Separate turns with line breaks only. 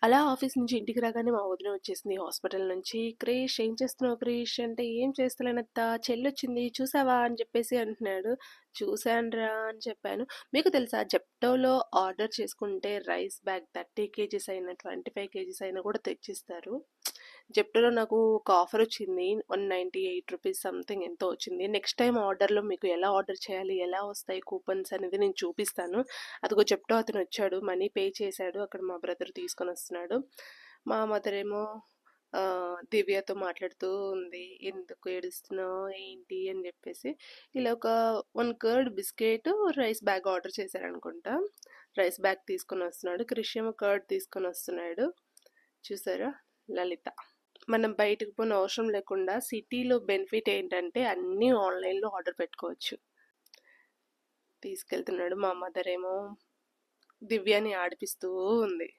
అలా ఆఫీస్ నుంచి ఇంటికి రాగానే మా వదిన వచ్చేసింది హాస్పిటల్ నుంచి. "క్రిష్ ఏం చేస్తున్నావు క్రిష్" అంటే, "ఏం చేస్తలేనత్త, చెల్లొచ్చింది చూసావా" అని చెప్పేసి అంటున్నాడు. "చూశానురా" అని చెప్పాను. మీకు తెలుసా జెప్టోలో ఆర్డర్ చేసుకుంటే రైస్ బ్యాగ్ 30 కేజీస్ అయినా 25 కేజీస్ అయినా కూడా తెచ్చిస్తారు. జెప్టోలో నాకు ఒక ఆఫర్ వచ్చింది. 198 రూపీస్ సంథింగ్ ఎంతో వచ్చింది. నెక్స్ట్ టైం ఆర్డర్లో మీకు ఎలా ఆర్డర్ చేయాలి, ఎలా వస్తాయి కూపన్స్ అనేది నేను చూపిస్తాను. అదిగో జెప్టో అతను వచ్చాడు, మనీ పే చేశాడు. అక్కడ మా బ్రదర్ తీసుకొని వస్తున్నాడు. మా మదర్ ఏమో దివ్యతో మాట్లాడుతూ ఉంది, ఎందుకు ఏడుస్తున్నావు ఏంటి అని చెప్పేసి. ఇలా ఒక 1 curd biscuit rice bag order చేశారనుకుంటా. రైస్ బ్యాగ్ తీసుకొని వస్తున్నాడు. క్రిష్ ఏమో కర్డ్ తీసుకొని వస్తున్నాడు. చూసారా, లలిత. మనం బయటకు పోయిన అవసరం లేకుండా సిటీలో బెనిఫిట్ ఏంటంటే అన్నీ ఆన్లైన్లో ఆర్డర్ పెట్టుకోవచ్చు. తీసుకెళ్తున్నాడు. మా మదర్ ఏమో దివ్యాని ఆడిపిస్తూ ఉంది.